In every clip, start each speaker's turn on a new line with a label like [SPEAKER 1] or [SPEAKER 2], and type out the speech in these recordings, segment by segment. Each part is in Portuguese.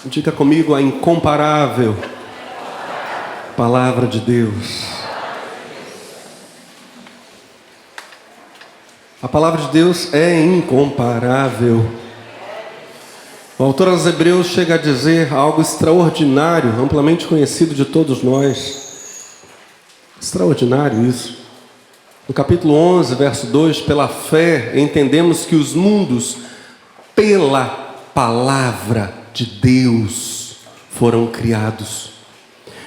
[SPEAKER 1] Diga comigo a incomparável palavra de Deus. A palavra de Deus é incomparável. O autor aos Hebreus chega a dizer algo extraordinário, amplamente conhecido de todos nós. Extraordinário isso. No capítulo 11, verso 2, pela fé entendemos que os mundos, pela palavra de Deus, foram criados.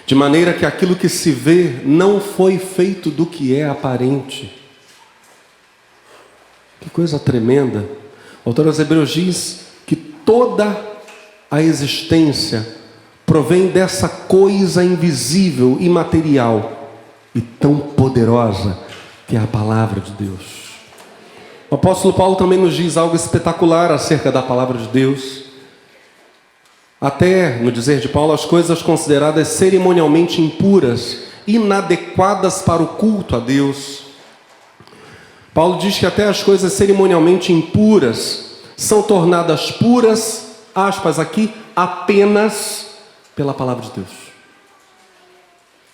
[SPEAKER 1] De maneira que aquilo que se vê não foi feito do que é aparente. Que coisa tremenda. O autor aos Hebreus diz que toda a existência provém dessa coisa invisível, imaterial e tão poderosa que é a palavra de Deus. O apóstolo Paulo também nos diz algo espetacular acerca da palavra de Deus. Até, no dizer de Paulo, as coisas consideradas cerimonialmente impuras, inadequadas para o culto a Deus. Paulo diz que até as coisas cerimonialmente impuras são tornadas puras, aspas aqui, apenas pela palavra de Deus.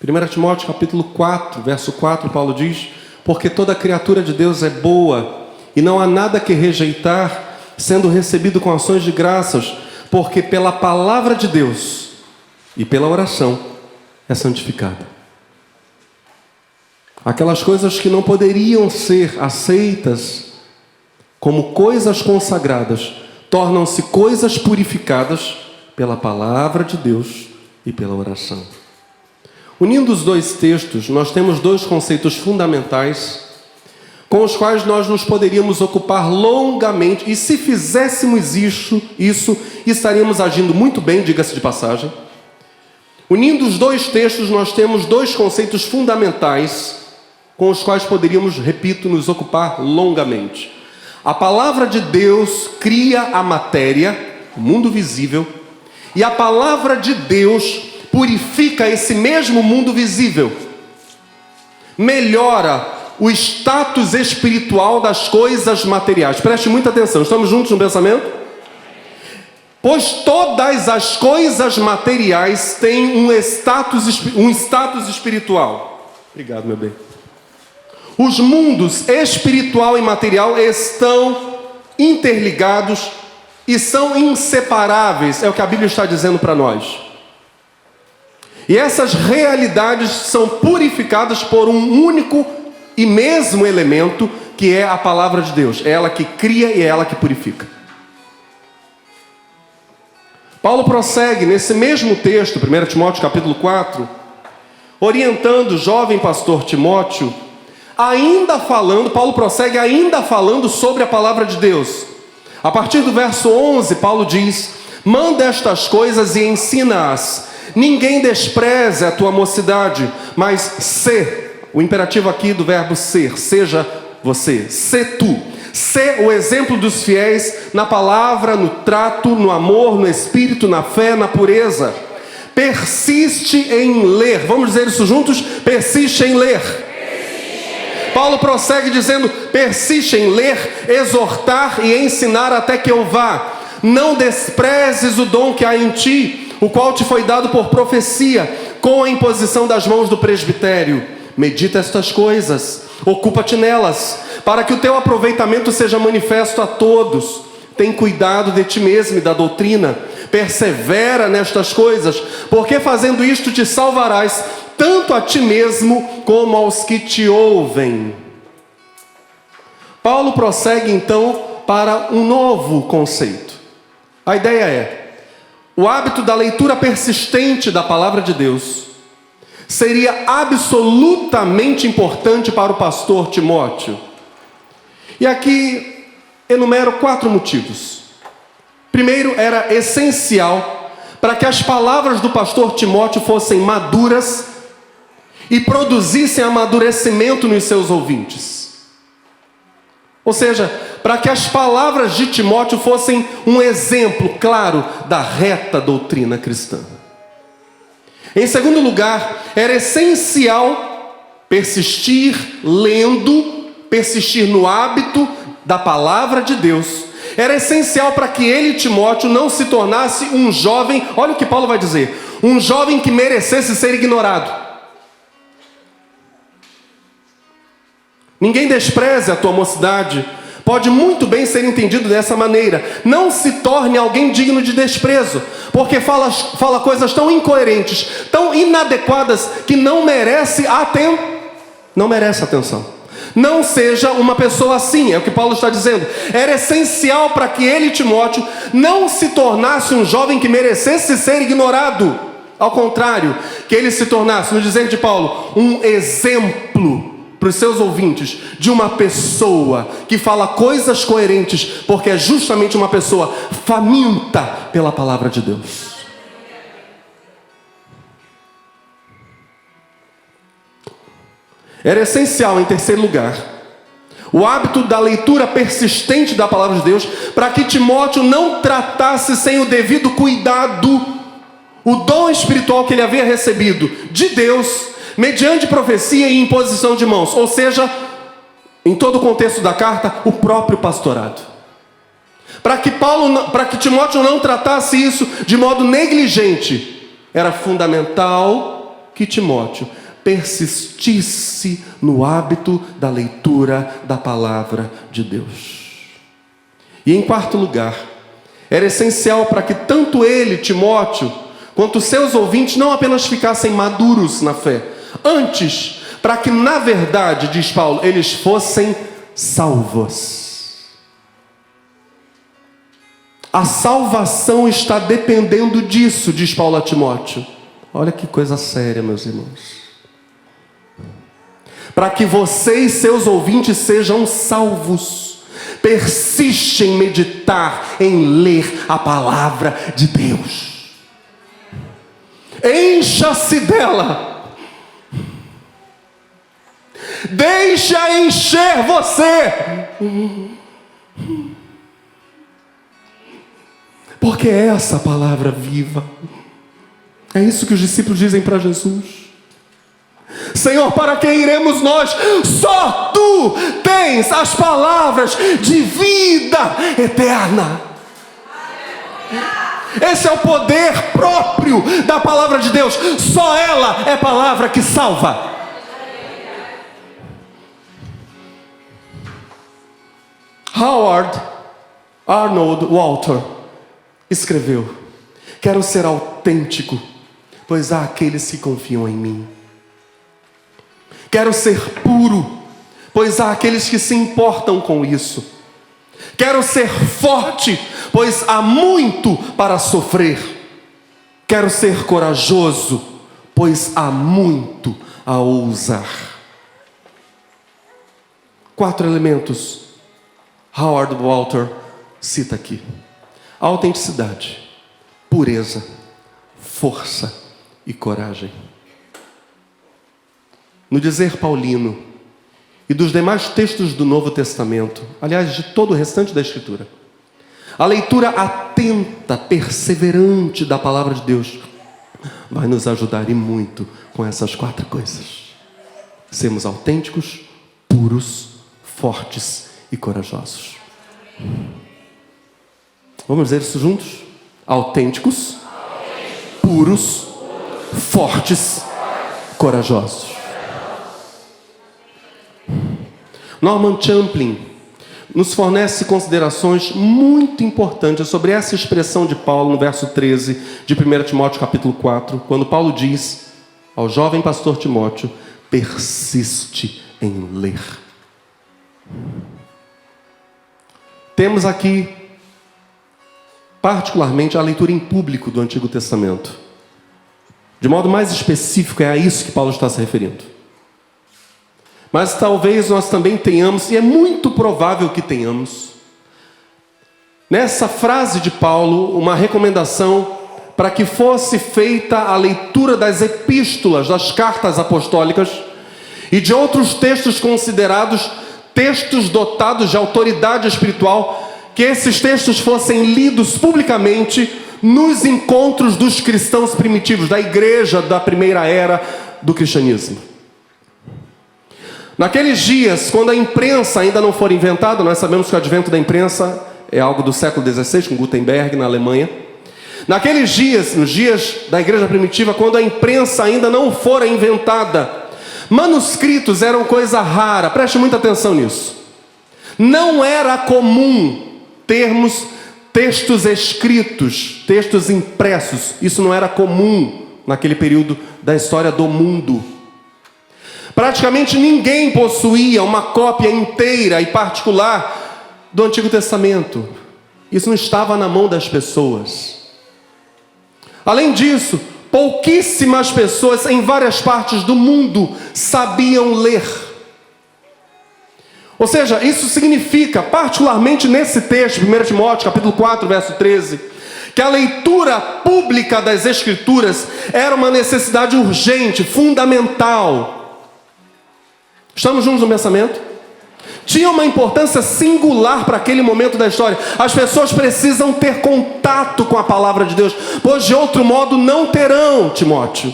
[SPEAKER 1] 1 Timóteo capítulo 4, verso 4, Paulo diz: porque toda criatura de Deus é boa, e não há nada que rejeitar, sendo recebido com ações de graças, porque pela palavra de Deus e pela oração é santificada. Aquelas coisas que não poderiam ser aceitas como coisas consagradas, tornam-se coisas purificadas pela palavra de Deus e pela oração. Unindo os dois textos, nós temos dois conceitos fundamentais com os quais nós nos poderíamos ocupar longamente, e se fizéssemos isso estaríamos agindo muito bem, diga-se de passagem. Unindo os dois textos, nós temos dois conceitos fundamentais com os quais poderíamos, repito, nos ocupar longamente. A palavra de Deus cria a matéria, o mundo visível, e a palavra de Deus purifica esse mesmo mundo visível, melhora o status espiritual das coisas materiais. Preste muita atenção, estamos juntos no pensamento? Pois todas as coisas materiais têm um status espiritual. Obrigado, meu bem. Os mundos espiritual e material estão interligados e são inseparáveis, é o que a Bíblia está dizendo para nós. E essas realidades são purificadas por um único e mesmo elemento, que é a palavra de Deus. É ela que cria e é ela que purifica. Paulo prossegue nesse mesmo texto, 1 Timóteo capítulo 4, orientando o jovem pastor Timóteo, Paulo prossegue ainda falando sobre a palavra de Deus. A partir do verso 11, Paulo diz: manda estas coisas e ensina-as. Ninguém despreze a tua mocidade, mas sê, o imperativo aqui do verbo ser, seja você, sê tu. Sê o exemplo dos fiéis na palavra, no trato, no amor, no espírito, na fé, na pureza. Persiste em ler. Vamos dizer isso juntos? Persiste em ler. Paulo prossegue dizendo: persiste em ler, exortar e ensinar até que eu vá. Não desprezes o dom que há em ti, o qual te foi dado por profecia, com a imposição das mãos do presbitério. Medita estas coisas, ocupa-te nelas, para que o teu aproveitamento seja manifesto a todos. Tem cuidado de ti mesmo e da doutrina, persevera nestas coisas, porque fazendo isto te salvarás, tanto a ti mesmo como aos que te ouvem. Paulo prossegue então para um novo conceito. A ideia é: o hábito da leitura persistente da palavra de Deus seria absolutamente importante para o pastor Timóteo. E aqui enumero 4 motivos. Primeiro, era essencial para que as palavras do pastor Timóteo fossem maduras e produzissem amadurecimento nos seus ouvintes. Ou seja, para que as palavras de Timóteo fossem um exemplo claro da reta doutrina cristã. Em segundo lugar, era essencial persistir lendo, persistir no hábito da palavra de Deus Era essencial para que ele, Timóteo, não se tornasse um jovem, olha o que Paulo vai dizer, um jovem que merecesse ser ignorado. Ninguém despreze a tua mocidade. Pode muito bem ser entendido dessa maneira. Não se torne alguém digno de desprezo, porque fala coisas tão incoerentes, tão inadequadas, que não merece atenção. Não seja uma pessoa assim, é o que Paulo está dizendo. Era essencial para que ele, Timóteo, não se tornasse um jovem que merecesse ser ignorado. Ao contrário, que ele se tornasse, no dizer de Paulo, um exemplo para os seus ouvintes de uma pessoa que fala coisas coerentes, porque é justamente uma pessoa faminta pela palavra de Deus. Era essencial, em terceiro lugar, o hábito da leitura persistente da palavra de Deus, para que Timóteo não tratasse sem o devido cuidado o dom espiritual que ele havia recebido de Deus, mediante profecia e imposição de mãos, ou seja, em todo o contexto da carta, o próprio pastorado. Para que Timóteo não tratasse isso de modo negligente, era fundamental que Timóteo persistisse no hábito da leitura da palavra de Deus. E em quarto lugar, era essencial para que tanto ele, Timóteo, quanto seus ouvintes não apenas ficassem maduros na fé, antes, para que na verdade, diz Paulo, eles fossem salvos. A salvação está dependendo disso, diz Paulo a Timóteo. Olha que coisa séria, meus irmãos. Para que você e seus ouvintes sejam salvos, persiste em meditar, em ler a palavra de Deus. Encha-se dela. Deixa encher você. Porque é essa palavra viva. É isso que os discípulos dizem para Jesus. Senhor, para quem iremos nós? Só Tu tens as palavras de vida eterna. Esse é o poder próprio da palavra de Deus. Só ela é palavra que salva. Howard Arnold Walter escreveu: quero ser autêntico, pois há aqueles que confiam em mim. Quero ser puro, pois há aqueles que se importam com isso. Quero ser forte, pois há muito para sofrer. Quero ser corajoso, pois há muito a ousar. 4 elementos Howard Walter cita aqui: autenticidade, pureza, força e coragem. No dizer paulino e dos demais textos do Novo Testamento, aliás, de todo o restante da Escritura, a leitura atenta, perseverante da palavra de Deus vai nos ajudar e muito com essas 4 coisas: sermos autênticos, puros, fortes e corajosos. Vamos dizer isso juntos? Autênticos, puros, fortes, corajosos. Norman Champlin nos fornece considerações muito importantes sobre essa expressão de Paulo no verso 13 de 1 Timóteo capítulo 4, quando Paulo diz ao jovem pastor Timóteo: persiste em ler. Temos aqui particularmente a leitura em público do Antigo Testamento. De modo mais específico, é a isso que Paulo está se referindo. Mas talvez nós também tenhamos, e é muito provável que tenhamos, nessa frase de Paulo, uma recomendação para que fosse feita a leitura das epístolas, das cartas apostólicas e de outros textos considerados textos dotados de autoridade espiritual, que esses textos fossem lidos publicamente nos encontros dos cristãos primitivos, da igreja da primeira era do cristianismo. Naqueles dias, quando a imprensa ainda não for inventada, nós sabemos que o advento da imprensa é algo do século XVI, com Gutenberg, na Alemanha. Naqueles dias, nos dias da igreja primitiva, quando a imprensa ainda não fora inventada, manuscritos eram coisa rara, preste muita atenção nisso. Não era comum termos textos escritos, textos impressos, isso não era comum naquele período da história do mundo. Praticamente ninguém possuía uma cópia inteira e particular do Antigo Testamento. Isso não estava na mão das pessoas. Além disso, pouquíssimas pessoas em várias partes do mundo sabiam ler. Ou seja, isso significa, particularmente nesse texto, 1 Timóteo, capítulo 4, verso 13, que a leitura pública das Escrituras era uma necessidade urgente, fundamental. Estamos juntos no pensamento? Tinha uma importância singular para aquele momento da história. As pessoas precisam ter contato com a palavra de Deus, pois de outro modo não terão, Timóteo.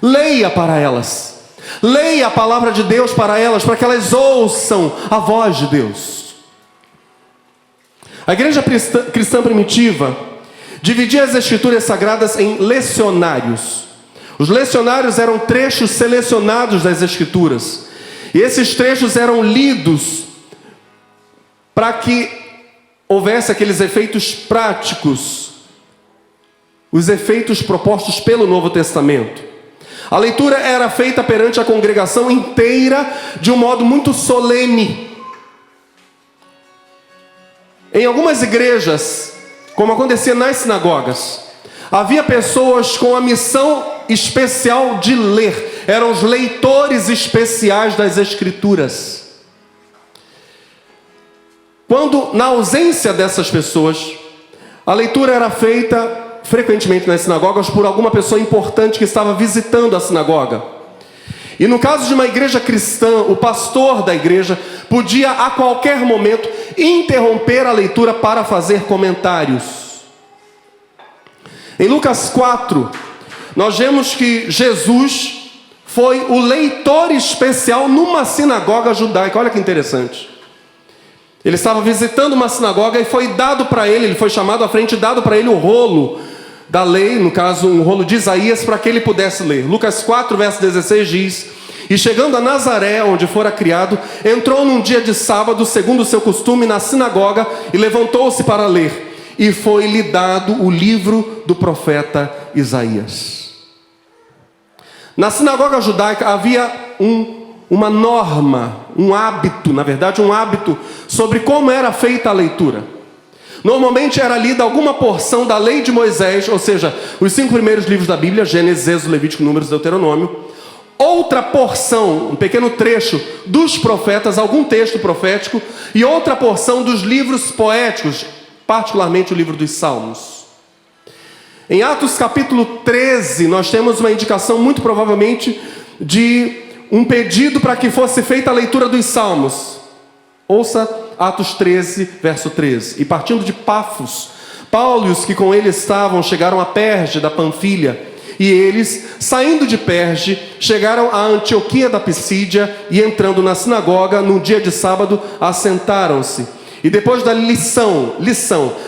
[SPEAKER 1] Leia para elas. Leia a palavra de Deus para elas, para que elas ouçam a voz de Deus. A igreja cristã primitiva dividia as escrituras sagradas em lecionários. Os lecionários eram trechos selecionados das escrituras. E esses trechos eram lidos para que houvesse aqueles efeitos práticos, os efeitos propostos pelo Novo Testamento. A leitura era feita perante a congregação inteira de um modo muito solene. Em algumas igrejas, como acontecia nas sinagogas, havia pessoas com a missão especial de ler. Eram os leitores especiais das Escrituras. Quando, na ausência dessas pessoas, a leitura era feita frequentemente nas sinagogas por alguma pessoa importante que estava visitando a sinagoga. E no caso de uma igreja cristã, o pastor da igreja podia a qualquer momento interromper a leitura para fazer comentários. Em Lucas 4, nós vemos que Jesus foi o leitor especial numa sinagoga judaica. Olha que interessante. Ele estava visitando uma sinagoga e foi dado para ele, ele foi chamado à frente e dado para ele o rolo da lei, no caso um rolo de Isaías, para que ele pudesse ler. Lucas 4, verso 16 diz: E chegando a Nazaré, onde fora criado, entrou num dia de sábado, segundo o seu costume, na sinagoga, e levantou-se para ler. E foi-lhe dado o livro do profeta Isaías. Na sinagoga judaica havia uma norma, um hábito, na verdade um hábito, sobre como era feita a leitura. Normalmente era lida alguma porção da lei de Moisés, ou seja, os 5 primeiros livros da Bíblia, Gênesis, Êxodo, Levítico, Números e Deuteronômio. Outra porção, um pequeno trecho dos profetas, algum texto profético, e outra porção dos livros poéticos, particularmente o livro dos Salmos. Em Atos capítulo 13, nós temos uma indicação muito provavelmente de um pedido para que fosse feita a leitura dos Salmos. Ouça Atos 13, verso 13. E partindo de Pafos, Paulo e os que com ele estavam chegaram a Perge da Panfilha. E eles, saindo de Perge, chegaram a Antioquia da Pisídia e entrando na sinagoga, no dia de sábado, assentaram-se. E depois da lição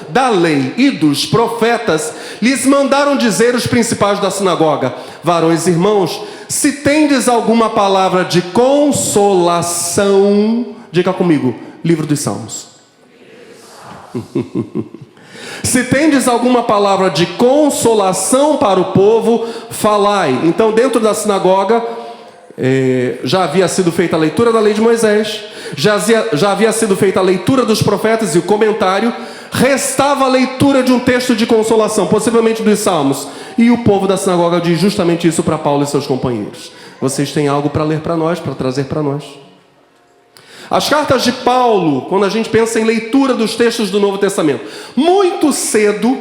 [SPEAKER 1] da lei e dos profetas, lhes mandaram dizer os principais da sinagoga: Varões e irmãos, se tendes alguma palavra de consolação, diga comigo, livro dos Salmos. Se tendes alguma palavra de consolação para o povo, falai. Então, dentro da sinagoga, já havia sido feita a leitura da lei de Moisés, já havia sido feita a leitura dos profetas e o comentário. Restava a leitura de um texto de consolação, possivelmente dos Salmos. E o povo da sinagoga diz justamente isso para Paulo e seus companheiros: vocês têm algo para ler para nós, para trazer para nós. As cartas de Paulo, quando a gente pensa em leitura dos textos do Novo Testamento, muito cedo,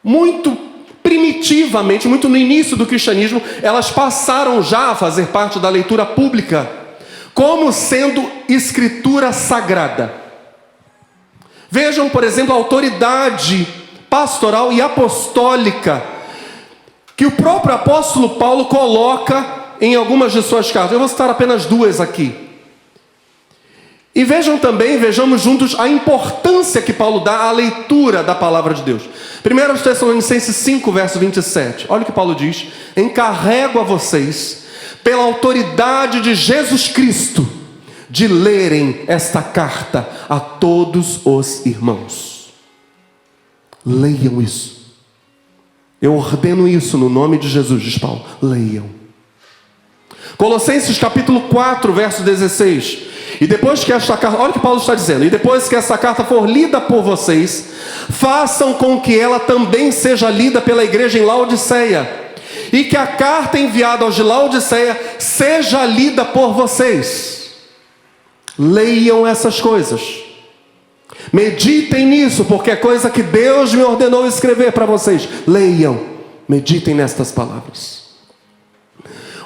[SPEAKER 1] muito primitivamente, muito no início do cristianismo, elas passaram já a fazer parte da leitura pública, como sendo escritura sagrada. Vejam, por exemplo, a autoridade pastoral e apostólica que o próprio apóstolo Paulo coloca em algumas de suas cartas. Eu vou citar apenas 2 aqui. E vejamos juntos a importância que Paulo dá à leitura da palavra de Deus. 1 Tessalonicenses 5, verso 27. Olha o que Paulo diz: encarrego a vocês, pela autoridade de Jesus Cristo, de lerem esta carta a todos os irmãos. Leiam isso. Eu ordeno isso no nome de Jesus, diz Paulo. Leiam. Colossenses capítulo 4, verso 16. E depois que esta carta, olha o que Paulo está dizendo: e depois que essa carta for lida por vocês, façam com que ela também seja lida pela igreja em Laodiceia, e que a carta enviada aos de Laodiceia seja lida por vocês. Leiam essas coisas, meditem nisso, porque é coisa que Deus me ordenou escrever para vocês. Leiam, meditem nestas palavras.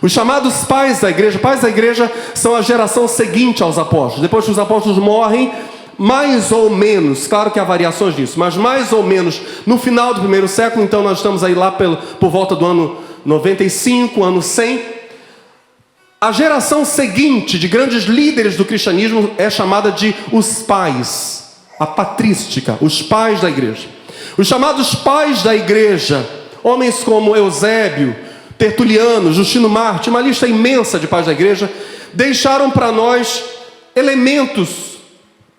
[SPEAKER 1] Os chamados pais da igreja são a geração seguinte aos apóstolos. Depois que os apóstolos morrem, mais ou menos, claro que há variações disso, mas mais ou menos no final do primeiro século, então nós estamos aí lá por volta do ano 95, ano 100. A geração seguinte de grandes líderes do cristianismo é chamada de os pais, a patrística, os pais da igreja. Os chamados pais da igreja, homens como Eusébio, Tertuliano, Justino Marte, uma lista imensa de pais da igreja, deixaram para nós elementos,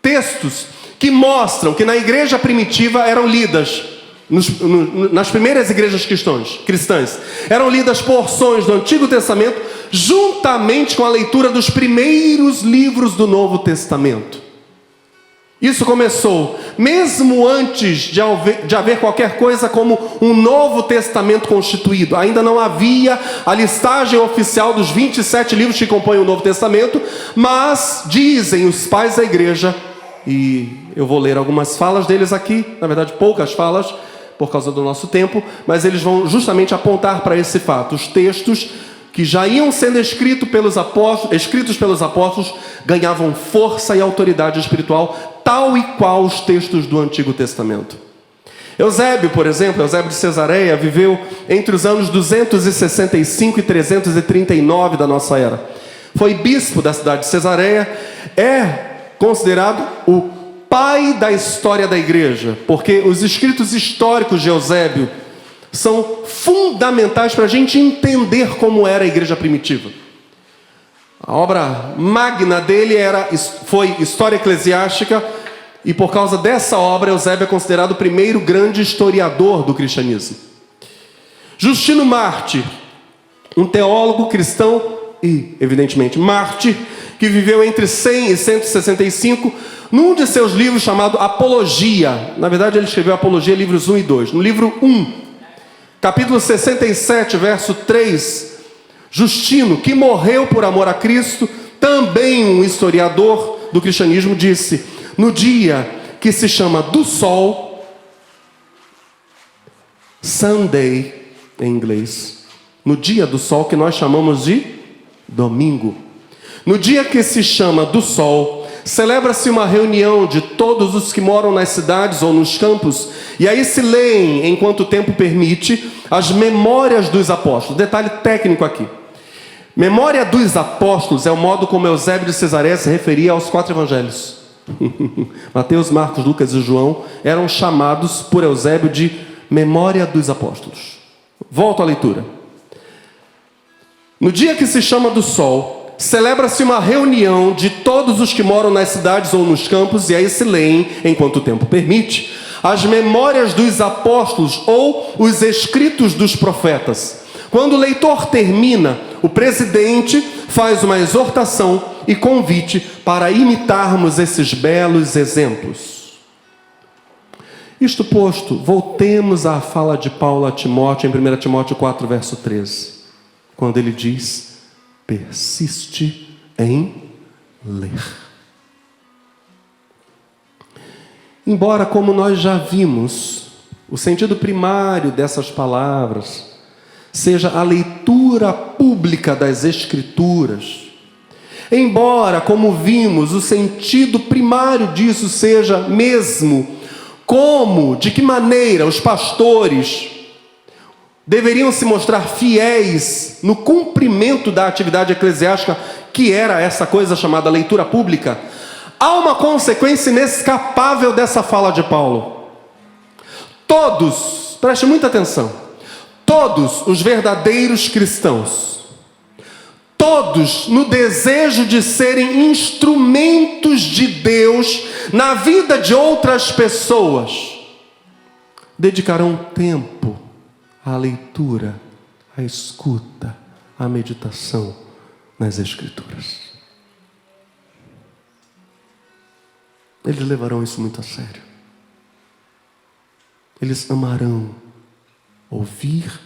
[SPEAKER 1] textos, que mostram que na igreja primitiva eram lidas, nas primeiras igrejas cristãs, eram lidas porções do Antigo Testamento, juntamente com a leitura dos primeiros livros do Novo Testamento. Isso começou mesmo antes de haver qualquer coisa como um Novo Testamento constituído. Ainda não havia a listagem oficial dos 27 livros que compõem o Novo Testamento, mas dizem os pais da igreja, e eu vou ler algumas falas deles aqui, na verdade poucas falas, por causa do nosso tempo, mas eles vão justamente apontar para esse fato. Os textos que já iam sendo escritos pelos apóstolos, ganhavam força e autoridade espiritual, tal e qual os textos do Antigo Testamento. Eusébio, por exemplo, Eusébio de Cesareia, viveu entre os anos 265 e 339 da nossa era. Foi bispo da cidade de Cesareia, é considerado o pai da história da igreja, porque os escritos históricos de Eusébio são fundamentais para a gente entender como era a igreja primitiva. A obra magna dele foi História Eclesiástica, e por causa dessa obra, Eusébio é considerado o primeiro grande historiador do cristianismo. Justino Marte, um teólogo cristão e, evidentemente, mártir, que viveu entre 100 e 165, num de seus livros chamado Apologia. Na verdade, ele escreveu Apologia, livros 1 e 2. No livro 1, capítulo 67, verso 3, Justino, que morreu por amor a Cristo, também um historiador do cristianismo, disse: no dia que se chama do sol, Sunday em inglês, no dia do sol que nós chamamos de domingo, no dia que se chama do sol, celebra-se uma reunião de todos os que moram nas cidades ou nos campos, e aí se leem, enquanto o tempo permite, as memórias dos apóstolos. Detalhe técnico aqui: memória dos apóstolos é o modo como Eusébio de Cesareia se referia aos 4 evangelhos. Mateus, Marcos, Lucas e João eram chamados por Eusébio de memória dos apóstolos. Volto à leitura. No dia que se chama do sol, celebra-se uma reunião de todos os que moram nas cidades ou nos campos, e aí se leem, enquanto o tempo permite, as memórias dos apóstolos ou os escritos dos profetas. Quando o leitor termina, o presidente faz uma exortação e convite para imitarmos esses belos exemplos. Isto posto, voltemos à fala de Paulo a Timóteo, em 1 Timóteo 4, verso 13, quando ele diz: persiste em ler. Embora, como nós já vimos, o sentido primário dessas palavras seja a leitura pública das Escrituras, embora, como vimos, o sentido primário disso seja mesmo de que maneira os pastores deveriam se mostrar fiéis no cumprimento da atividade eclesiástica, que era essa coisa chamada leitura pública, Há uma consequência inescapável dessa fala de Paulo. Todos, preste muita atenção, todos os verdadeiros cristãos, todos no desejo de serem instrumentos de Deus na vida de outras pessoas, dedicarão tempo à leitura, à escuta, à meditação nas Escrituras. Eles levarão isso muito a sério. Eles amarão ouvir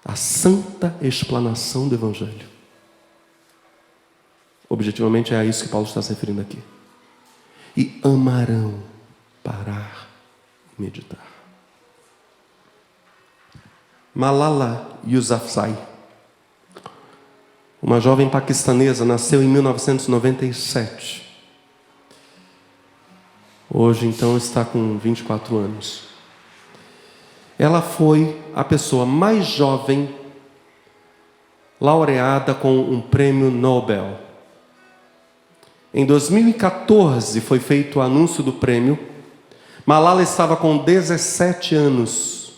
[SPEAKER 1] a santa explanação do Evangelho. Objetivamente é a isso que Paulo está se referindo aqui. E amarão parar e meditar. Malala Yousafzai, uma jovem paquistanesa, nasceu em 1997. Hoje, então, está com 24 anos. Ela foi a pessoa mais jovem laureada com um prêmio Nobel. Em 2014 foi feito o anúncio do prêmio. Malala estava com 17 anos.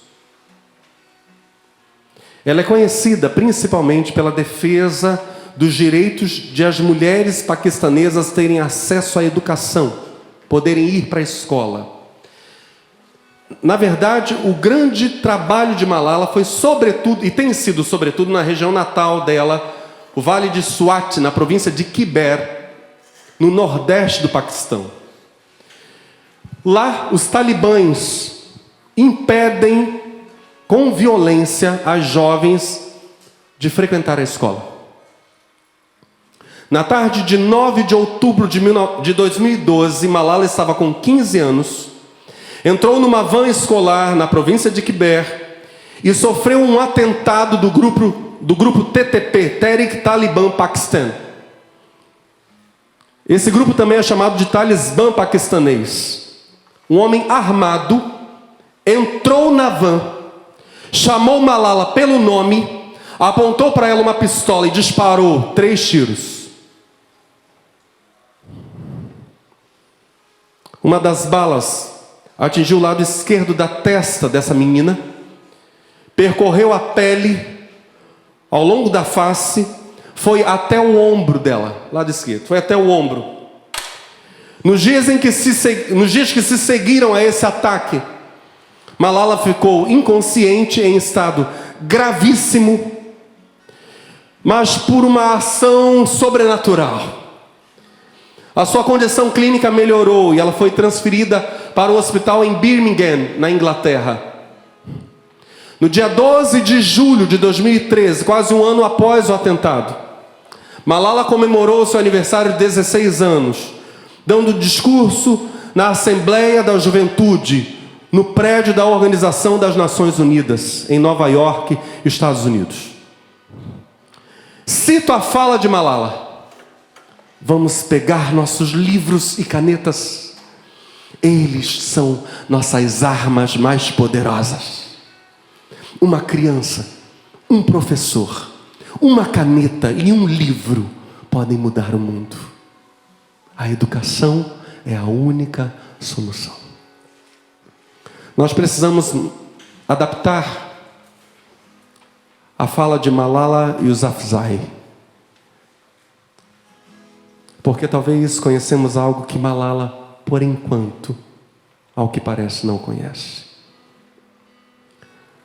[SPEAKER 1] Ela é conhecida principalmente pela defesa dos direitos de as mulheres paquistanesas terem acesso à educação, poderem ir para a escola. Na verdade, o grande trabalho de Malala foi sobretudo, e tem sido sobretudo na região natal dela, o Vale de Swat, na província de Khyber, no nordeste do Paquistão. Lá, os talibãs impedem com violência as jovens de frequentar a escola. Na tarde de 9 de outubro de 2012, Malala estava com 15 anos, entrou numa van escolar na província de Khyber e sofreu um atentado do grupo TTP, Tehrik-Taliban Pakistan. Esse grupo também é chamado de Talibã paquistanês. Um homem armado entrou na van, chamou Malala pelo nome, apontou para ela uma pistola e disparou 3 tiros. Uma das balas atingiu o lado esquerdo da testa dessa menina, percorreu a pele ao longo da face, foi até o ombro dela, lado esquerdo, foi até o ombro. Nos dias que se seguiram a esse ataque, Malala ficou inconsciente em estado gravíssimo, mas por uma ação sobrenatural. A sua condição clínica melhorou e ela foi transferida para o hospital em Birmingham, na Inglaterra. No dia 12 de julho de 2013, quase um ano após o atentado, Malala comemorou seu aniversário de 16 anos, dando discurso na Assembleia da Juventude, no prédio da Organização das Nações Unidas, em Nova York, Estados Unidos. Cito a fala de Malala: vamos pegar nossos livros e canetas. Eles são nossas armas mais poderosas. Uma criança, um professor, uma caneta e um livro podem mudar o mundo. A educação é a única solução. Nós precisamos adaptar a fala de Malala Yousafzai, porque talvez conhecemos algo que Malala, por enquanto, ao que parece, não conhece.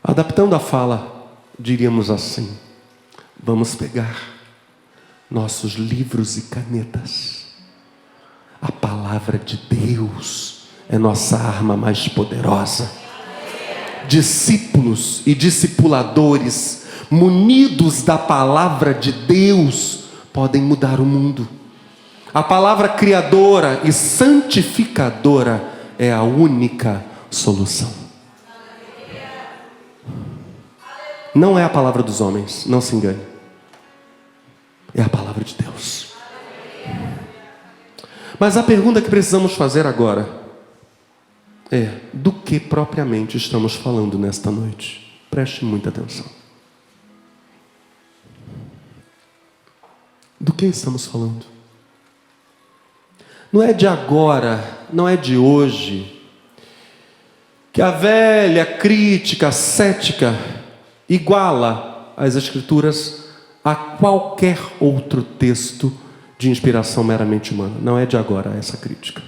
[SPEAKER 1] Adaptando a fala, diríamos assim: vamos pegar nossos livros e canetas. A palavra de Deus é nossa arma mais poderosa. Discípulos e discipuladores munidos da palavra de Deus podem mudar o mundo. A palavra criadora e santificadora é a única solução. Não é a palavra dos homens, não se engane. É a palavra de Deus. Mas a pergunta que precisamos fazer agora é: do que propriamente estamos falando nesta noite? Preste muita atenção. Do que estamos falando? não é de agora, não é de hoje, que a velha crítica cética iguala as Escrituras a qualquer outro texto de inspiração meramente humana. Não é de agora essa crítica.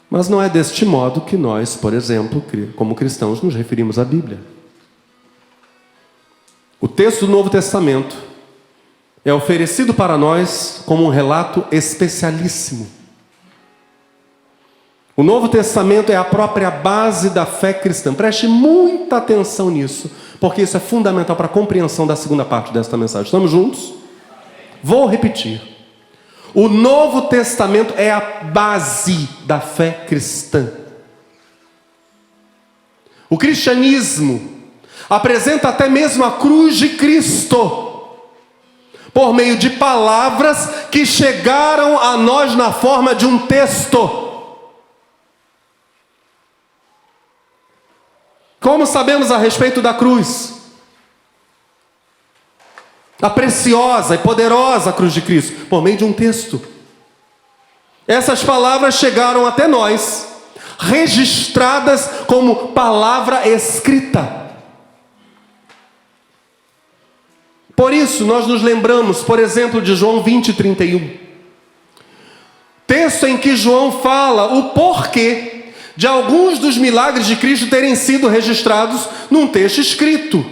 [SPEAKER 1] Mas não é deste modo que nós, por exemplo, como cristãos, nos referimos à Bíblia. O texto do Novo Testamento é oferecido para nós como um relato especialíssimo. O Novo Testamento é a própria base da fé cristã. Preste muita atenção nisso, porque isso é fundamental para a compreensão da segunda parte desta mensagem. Estamos juntos? Vou repetir. O Novo Testamento é a base da fé cristã. O cristianismo apresenta até mesmo a cruz de Cristo, por meio de palavras que chegaram a nós na forma de um texto. Como sabemos a respeito da cruz? A preciosa e poderosa cruz de Cristo, por meio de um texto. Essas palavras chegaram até nós, registradas como palavra escrita. Por isso, nós nos lembramos, por exemplo, de João 20:31. Texto em que João fala o porquê de alguns dos milagres de Cristo terem sido registrados num texto escrito.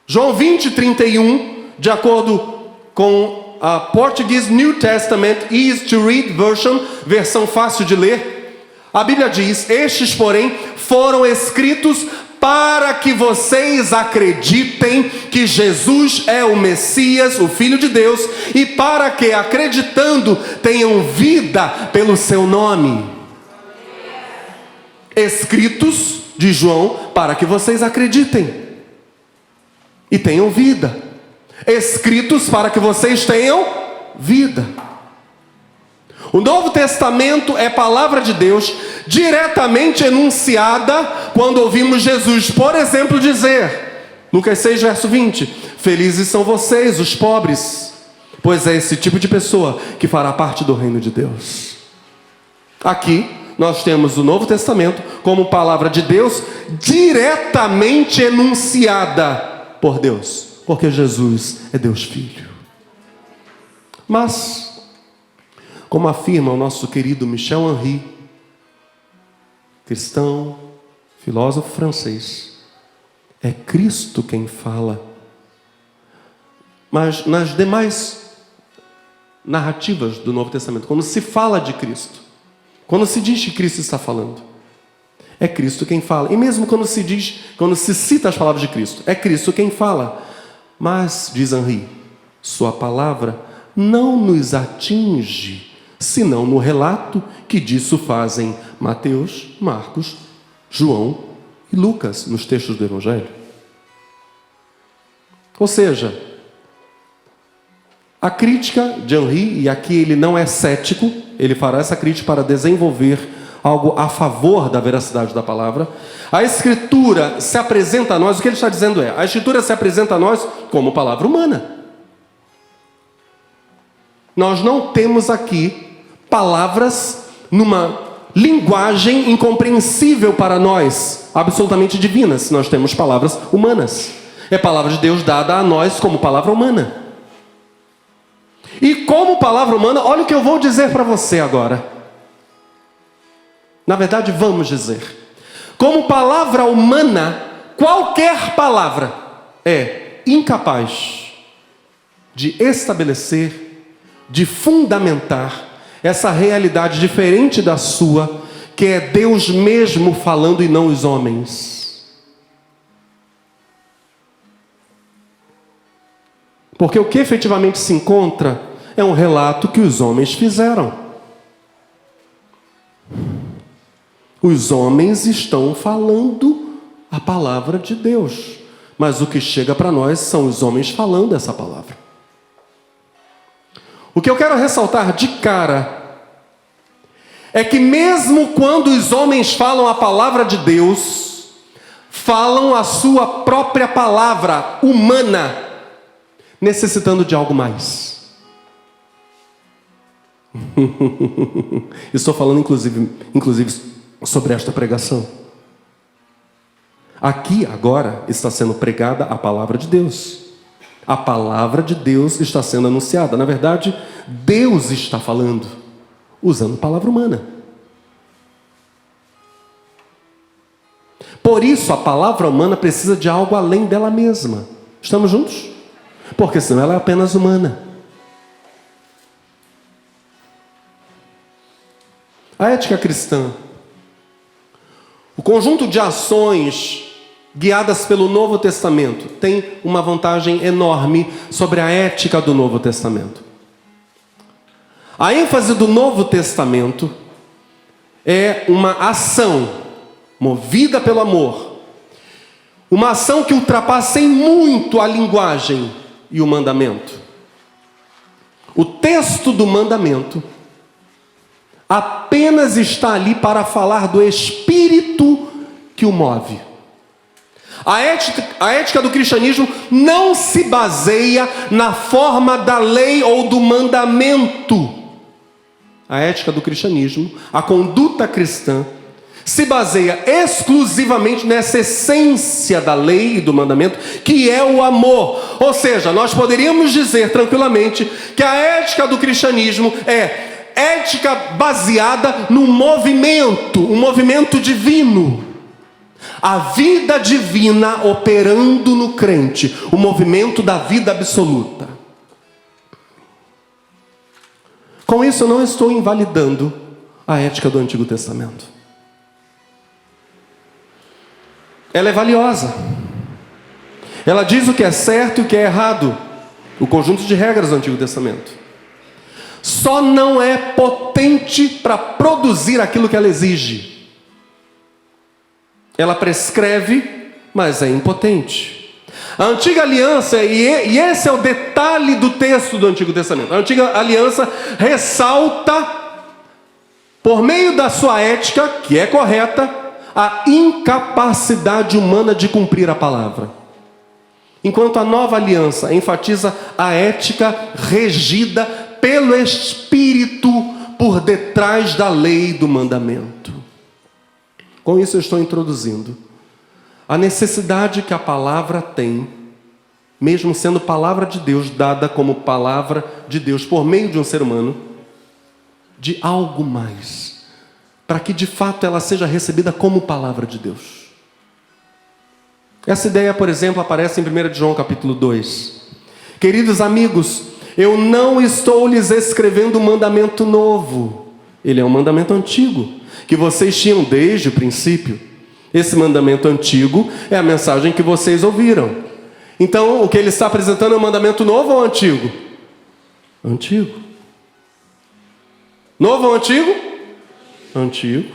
[SPEAKER 1] João 20:31, de acordo com a Portuguese New Testament Easy to Read Version, versão fácil de ler, a Bíblia diz: estes, porém, foram escritos para que vocês acreditem que Jesus é o Messias, o Filho de Deus, e para que, acreditando, tenham vida pelo seu nome. Escritos de João para que vocês acreditem e tenham vida. Escritos para que vocês tenham vida. O Novo Testamento é palavra de Deus diretamente enunciada quando ouvimos Jesus, por exemplo, dizer, Lucas 6, verso 20: felizes são vocês, os pobres, pois é esse tipo de pessoa que fará parte do reino de Deus. Aqui nós temos o Novo Testamento como palavra de Deus diretamente enunciada por Deus, porque Jesus é Deus Filho. Mas, como afirma o nosso querido Michel Henry, cristão, filósofo francês, é Cristo quem fala. Mas nas demais narrativas do Novo Testamento, quando se fala de Cristo, quando se diz que Cristo está falando, é Cristo quem fala. E mesmo quando se cita as palavras de Cristo, é Cristo quem fala. Mas, diz Henry, sua palavra não nos atinge, senão no relato que disso fazem Mateus, Marcos, João e Lucas, nos textos do Evangelho. Ou seja, a crítica de Henry, e aqui ele não é cético, ele fará essa crítica para desenvolver algo a favor da veracidade da palavra. A Escritura se apresenta a nós, o que ele está dizendo é, a Escritura se apresenta a nós como palavra humana. Nós não temos aqui palavras numa linguagem incompreensível para nós, absolutamente divinas. Nós temos palavras humanas. É a palavra de Deus dada a nós como palavra humana. E como palavra humana, olha o que eu vou dizer para você agora. Na verdade, vamos dizer. Como palavra humana, qualquer palavra é incapaz de estabelecer, de fundamentar essa realidade diferente da sua, que é Deus mesmo falando e não os homens. Porque o que efetivamente se encontra é um relato que os homens fizeram. Os homens estão falando a palavra de Deus, mas o que chega para nós são os homens falando essa palavra. O que eu quero ressaltar de cara é que mesmo quando os homens falam a palavra de Deus, falam a sua própria palavra humana, necessitando de algo mais. Estou falando inclusive sobre esta pregação. Aqui agora está sendo pregada a palavra de Deus. A palavra de Deus está sendo anunciada. Na verdade, Deus está falando, usando palavra humana. Por isso, a palavra humana precisa de algo além dela mesma. Estamos juntos? Porque senão ela é apenas humana. A ética cristã, o conjunto de ações guiadas pelo Novo Testamento, tem uma vantagem enorme sobre a ética do Novo Testamento. A ênfase do Novo Testamento é uma ação movida pelo amor, uma ação que ultrapassa em muito a linguagem e o mandamento. O texto do mandamento apenas está ali para falar do espírito que o move. A ética do cristianismo não se baseia na forma da lei ou do mandamento. A ética do cristianismo, a conduta cristã, se baseia exclusivamente nessa essência da lei e do mandamento, que é o amor. Ou seja, nós poderíamos dizer tranquilamente que a ética do cristianismo é ética baseada no movimento, um movimento divino. A vida divina operando no crente, o movimento da vida absoluta. Com isso, eu não estou invalidando a ética do Antigo Testamento. Ela é valiosa. Ela diz o que é certo e o que é errado. O conjunto de regras do Antigo Testamento. Só não é potente para produzir aquilo que ela exige. Ela prescreve, mas é impotente. A antiga aliança, e esse é o detalhe do texto do Antigo Testamento, a antiga aliança ressalta, por meio da sua ética, que é correta, a incapacidade humana de cumprir a palavra. Enquanto a nova aliança enfatiza a ética regida pelo Espírito por detrás da lei e do mandamento. Com isso eu estou introduzindo a necessidade que a palavra tem, mesmo sendo palavra de Deus, dada como palavra de Deus por meio de um ser humano, de algo mais, para que de fato ela seja recebida como palavra de Deus. Essa ideia, por exemplo, aparece em 1 João capítulo 2. Queridos amigos, eu não estou lhes escrevendo um mandamento novo. Ele é um mandamento antigo, que vocês tinham desde o princípio. Esse mandamento antigo é a mensagem que vocês ouviram. Então, o que ele está apresentando é um mandamento novo ou antigo? Antigo. Novo ou antigo? Antigo.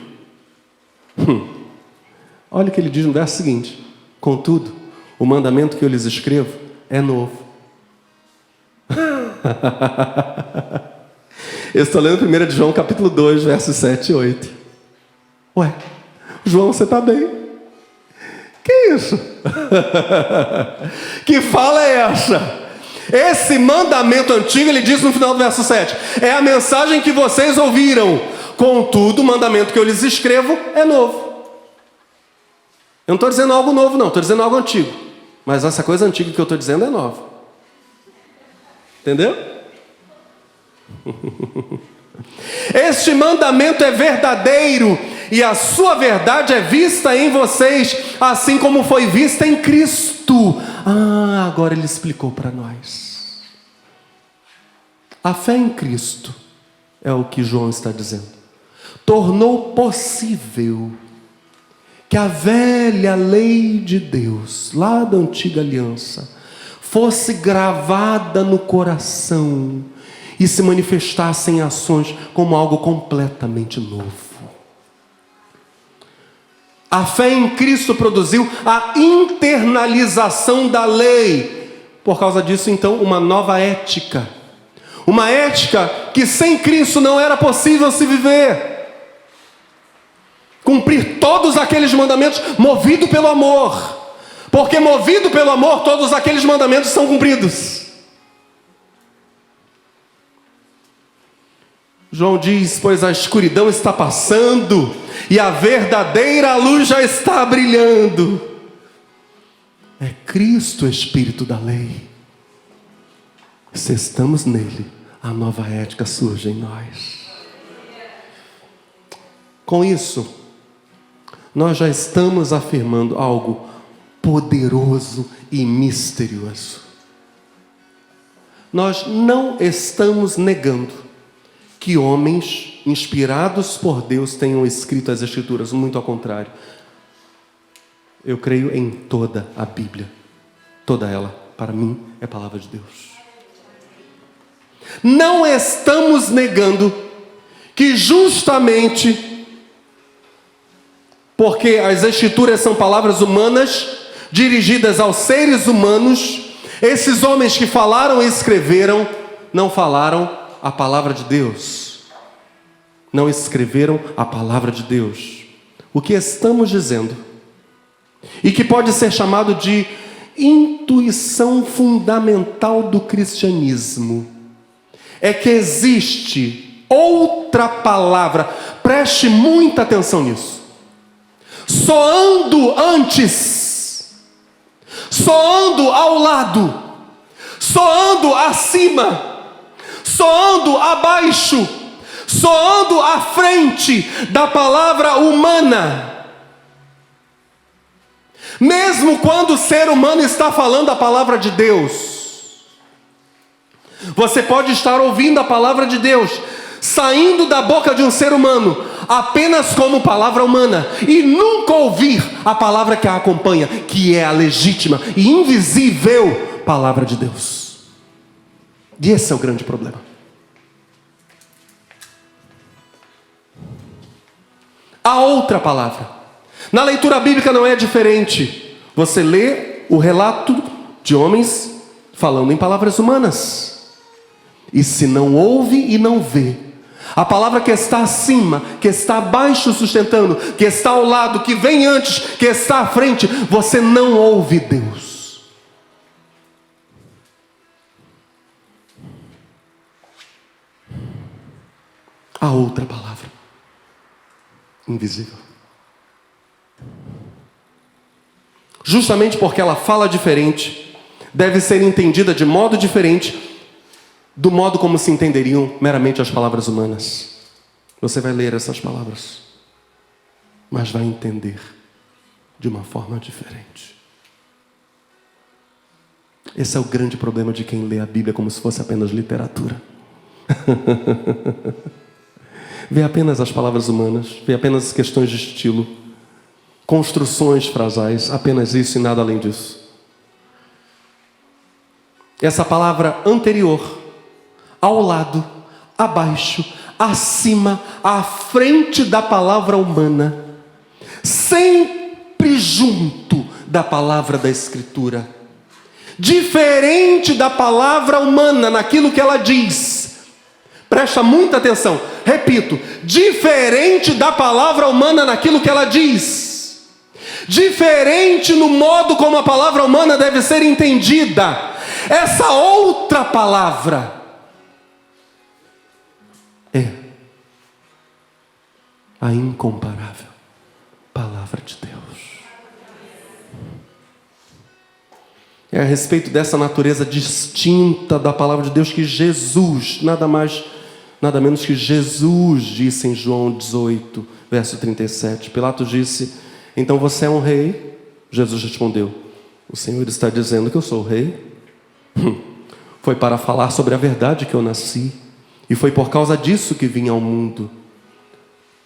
[SPEAKER 1] Olha o que ele diz no verso seguinte. Contudo, o mandamento que eu lhes escrevo é novo. Eu estou lendo 1 João capítulo 2, versos 7 e 8. Ué, João, você está bem? Que isso? Que fala é essa? Esse mandamento antigo, ele diz no final do verso 7, é a mensagem que vocês ouviram. Contudo, o mandamento que eu lhes escrevo é novo. Eu não estou dizendo algo novo, não. Estou dizendo algo antigo. Mas essa coisa antiga que eu estou dizendo é nova. Entendeu? Este mandamento é verdadeiro e a sua verdade é vista em vocês, assim como foi vista em Cristo. Agora ele explicou para nós. A fé em Cristo é o que João está dizendo. Tornou possível que a velha lei de Deus, lá da antiga aliança, fosse gravada no coração e se manifestasse em ações como algo completamente novo. A fé em Cristo produziu a internalização da lei. Por causa disso, então, uma nova ética. Uma ética que sem Cristo não era possível se viver. Cumprir todos aqueles mandamentos movido pelo amor. Porque movido pelo amor, todos aqueles mandamentos são cumpridos. João diz: pois a escuridão está passando e a verdadeira luz já está brilhando. É Cristo o Espírito da lei. Se estamos nele, a nova ética surge em nós. Com isso, nós já estamos afirmando algo poderoso e misterioso. Nós não estamos negando que homens inspirados por Deus tenham escrito as Escrituras, muito ao contrário. Eu creio em toda a Bíblia, toda ela, para mim, é palavra de Deus. Não estamos negando que justamente porque as Escrituras são palavras humanas, dirigidas aos seres humanos, esses homens que falaram e escreveram, não falaram a palavra de Deus. Não escreveram a palavra de Deus. O que estamos dizendo, e que pode ser chamado de intuição fundamental do cristianismo, é que existe outra palavra, preste muita atenção nisso, soando antes, soando ao lado, soando acima, soando abaixo, soando à frente da palavra humana. Mesmo quando o ser humano está falando a palavra de Deus, você pode estar ouvindo a palavra de Deus saindo da boca de um ser humano apenas como palavra humana e nunca ouvir a palavra que a acompanha, que é a legítima e invisível palavra de Deus. E esse é o grande problema. A outra palavra, na leitura bíblica não é diferente. Você lê o relato de homens falando em palavras humanas, e se não ouve e não vê a palavra que está acima, que está abaixo sustentando, que está ao lado, que vem antes, que está à frente, você não ouve Deus. A outra palavra, invisível. Justamente porque ela fala diferente, deve ser entendida de modo diferente do modo como se entenderiam meramente as palavras humanas. Você vai ler essas palavras, mas vai entender de uma forma diferente. Esse é o grande problema de quem lê a Bíblia como se fosse apenas literatura. Vê apenas as palavras humanas, vê apenas questões de estilo, construções frasais, apenas isso e nada além disso. Essa palavra anterior, ao lado, abaixo, acima, à frente da palavra humana, sempre junto da palavra da Escritura, diferente da palavra humana naquilo que ela diz. Presta muita atenção, repito, diferente da palavra humana naquilo que ela diz, diferente no modo como a palavra humana deve ser entendida. Essa outra palavra é a incomparável palavra de Deus. É a respeito dessa natureza distinta da palavra de Deus que Jesus, nada mais, nada menos que Jesus disse em João 18, verso 37. Pilatos disse: então você é um rei? Jesus respondeu: o Senhor está dizendo que eu sou o rei? Foi para falar sobre a verdade que eu nasci, e foi por causa disso que vim ao mundo.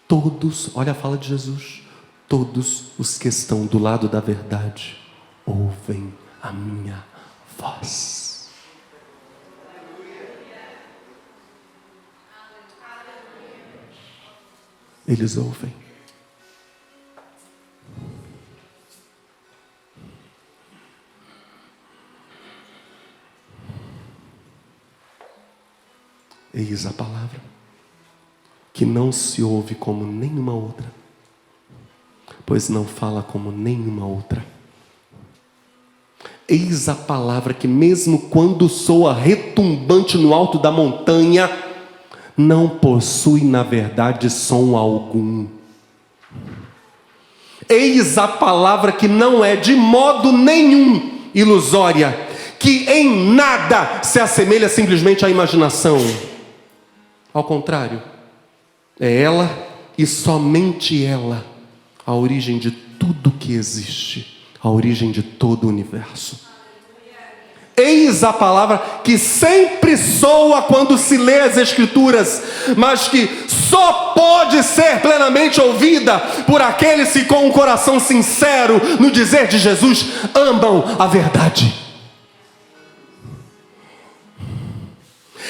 [SPEAKER 1] Todos, olha a fala de Jesus, todos os que estão do lado da verdade ouvem a minha voz. Eles ouvem. Eis a palavra, que não se ouve como nenhuma outra, pois não fala como nenhuma outra. Eis a palavra que mesmo quando soa retumbante no alto da montanha, não possui, na verdade, som algum. Eis a palavra que não é de modo nenhum ilusória, que em nada se assemelha simplesmente à imaginação. Ao contrário, é ela e somente ela a origem de tudo que existe, a origem de todo o universo. Eis a palavra que sempre soa quando se lê as Escrituras, mas que só pode ser plenamente ouvida por aqueles que com um coração sincero no dizer de Jesus amam a verdade.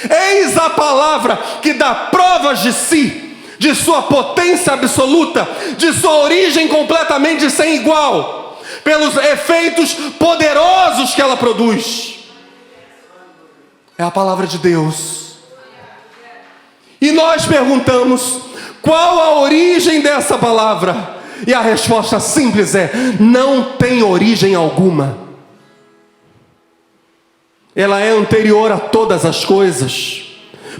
[SPEAKER 1] Eis a palavra que dá provas de si, de sua potência absoluta, de sua origem completamente sem igual, pelos efeitos poderosos que ela produz. É a palavra de Deus. E nós perguntamos, qual a origem dessa palavra? E a resposta simples é, não tem origem alguma. Ela é anterior a todas as coisas.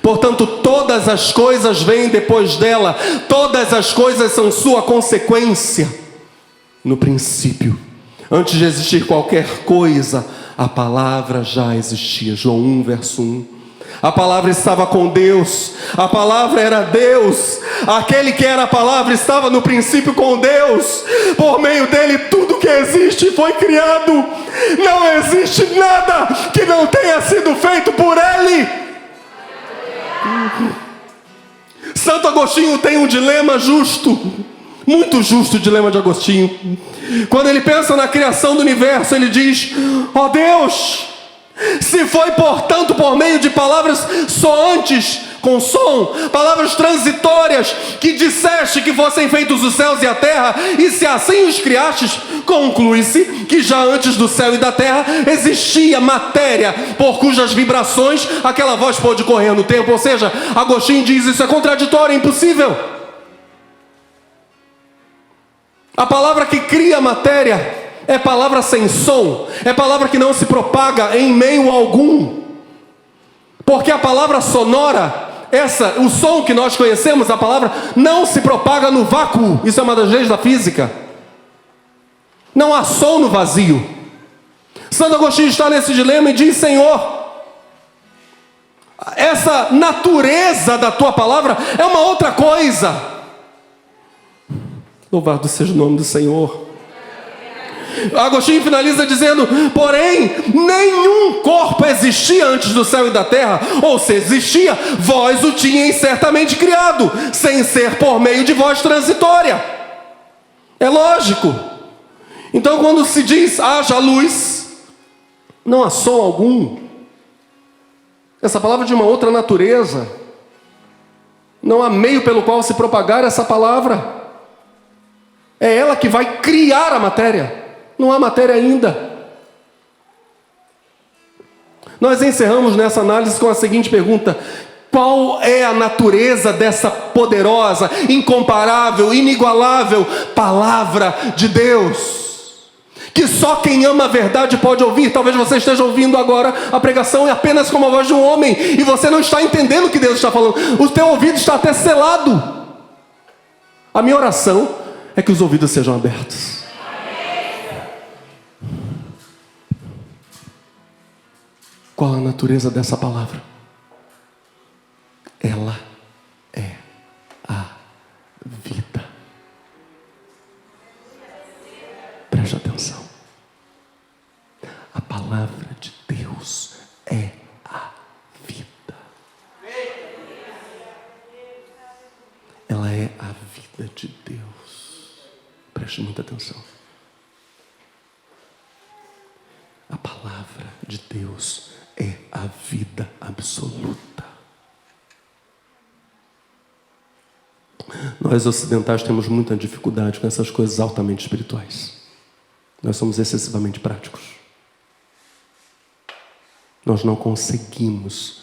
[SPEAKER 1] Portanto, todas as coisas vêm depois dela. Todas as coisas são sua consequência. No princípio, antes de existir qualquer coisa, a palavra já existia. João 1, verso 1. A palavra estava com Deus. A palavra era Deus. Aquele que era a palavra estava no princípio com Deus. Por meio dele tudo que existe foi criado. Não existe nada que não tenha sido feito por ele. Santo Agostinho tem um dilema justo, muito justo o dilema de Agostinho. Quando ele pensa na criação do universo, ele diz: ó Deus, se foi portanto por meio de palavras soantes, com som, palavras transitórias, que disseste que fossem feitos os céus e a terra, e se assim os criastes, conclui-se que já antes do céu e da terra existia matéria, por cujas vibrações aquela voz pôde correr no tempo. Ou seja, Agostinho diz, isso é contraditório, é impossível. A palavra que cria a matéria é palavra sem som, é palavra que não se propaga em meio algum, porque a palavra sonora, o som que nós conhecemos, a palavra, não se propaga no vácuo. Isso é uma das leis da física. Não há som no vazio. Santo Agostinho está nesse dilema e diz: Senhor, essa natureza da tua palavra é uma outra coisa. Louvado seja o nome do Senhor. Agostinho finaliza dizendo: porém, nenhum corpo existia antes do céu e da terra, ou se existia, vós o tinhais certamente criado, sem ser por meio de voz transitória. É lógico. Então, quando se diz haja luz, não há som algum. Essa palavra é de uma outra natureza. Não há meio pelo qual se propagar essa palavra. É ela que vai criar a matéria. Não há matéria ainda. Nós encerramos nessa análise com a seguinte pergunta: qual é a natureza dessa poderosa, incomparável, inigualável palavra de Deus? Que só quem ama a verdade pode ouvir. Talvez você esteja ouvindo agora a pregação apenas como a voz de um homem, e você não está entendendo o que Deus está falando. O teu ouvido está até selado. A minha oração é que os ouvidos sejam abertos. Qual a natureza dessa palavra? Ela é a vida. Preste atenção. A palavra de Deus é a vida. Ela é a vida de Deus. Preste muita atenção. A palavra de Deus é a vida absoluta. Nós ocidentais temos muita dificuldade com essas coisas altamente espirituais. Nós somos excessivamente práticos. Nós não conseguimos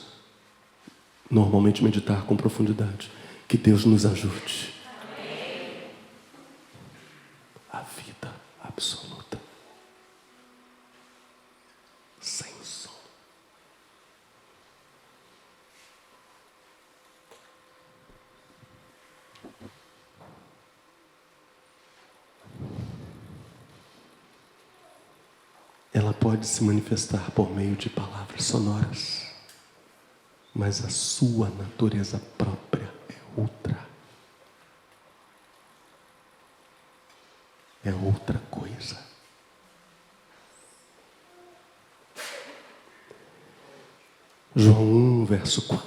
[SPEAKER 1] normalmente meditar com profundidade. Que Deus nos ajude. A vida absoluta. Sem som. pode se manifestar por meio de palavras sonoras, mas a sua natureza própria é outra. É outra coisa. João 1, verso 4.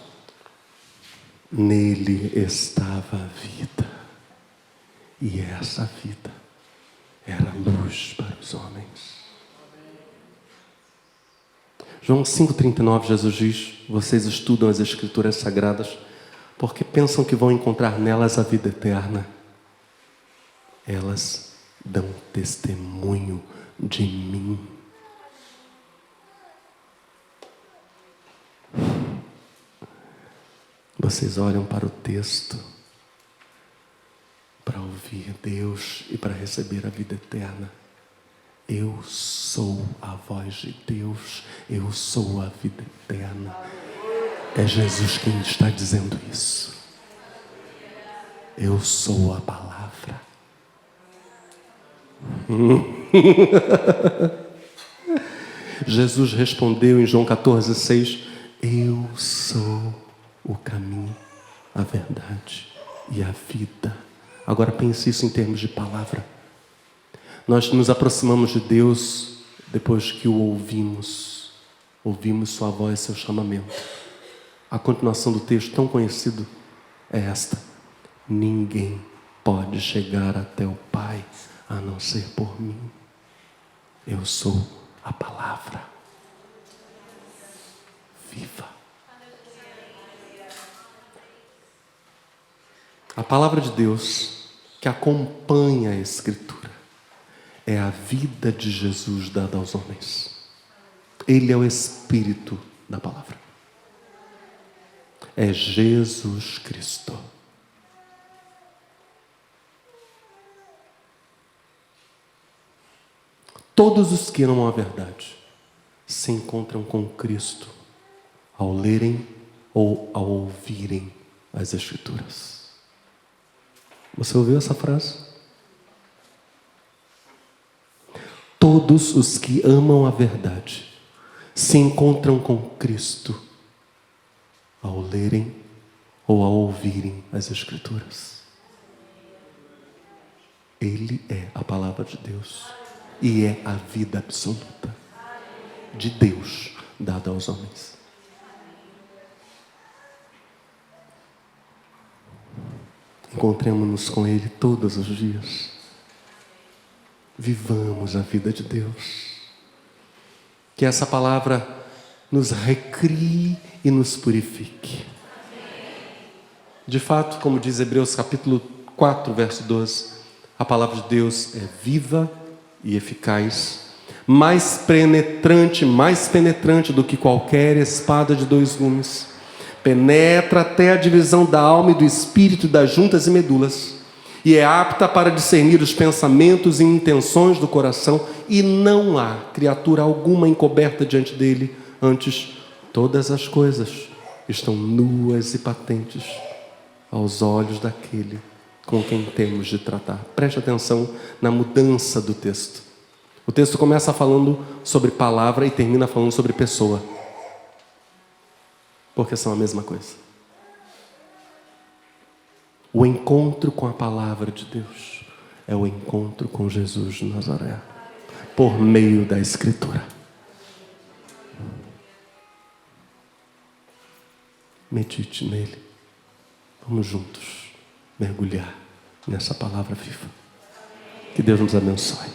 [SPEAKER 1] Nele estava a vida, e essa vida era luz para os homens. João 5,39, Jesus diz: vocês estudam as Escrituras Sagradas porque pensam que vão encontrar nelas a vida eterna. Elas dão testemunho de mim. Vocês olham para o texto para ouvir Deus e para receber a vida eterna. Eu sou a voz de Deus, eu sou a vida eterna. É Jesus quem está dizendo isso. Eu sou a palavra. Jesus respondeu em João 14,6: eu sou o caminho, a verdade e a vida. Agora pense isso em termos de palavra. Nós nos aproximamos de Deus depois que o ouvimos sua voz, seu chamamento. A continuação do texto tão conhecido é esta: ninguém pode chegar até o Pai a não ser por mim. Eu sou a palavra viva. A palavra de Deus que acompanha a Escritura é a vida de Jesus dada aos homens. Ele é o Espírito da palavra. É Jesus Cristo. Todos os que amam a verdade se encontram com Cristo ao lerem ou ao ouvirem as Escrituras. Você ouviu essa frase? Todos os que amam a verdade se encontram com Cristo ao lerem ou ao ouvirem as Escrituras. Ele é a palavra de Deus e é a vida absoluta de Deus dada aos homens. Encontremos-nos com Ele todos os dias. Vivamos a vida de Deus. Que essa palavra nos recrie e nos purifique. De fato, como diz Hebreus capítulo 4, verso 12, a palavra de Deus é viva e eficaz, mais penetrante do que qualquer espada de 2 gumes. Penetra até a divisão da alma e do espírito, das juntas e medulas, e é apta para discernir os pensamentos e intenções do coração, e não há criatura alguma encoberta diante dele. Antes, todas as coisas estão nuas e patentes aos olhos daquele com quem temos de tratar. Preste atenção na mudança do texto. O texto começa falando sobre palavra e termina falando sobre pessoa, porque são a mesma coisa. O encontro com a palavra de Deus é o encontro com Jesus de Nazaré, por meio da Escritura. Medite nele. Vamos juntos mergulhar nessa palavra viva. Que Deus nos abençoe.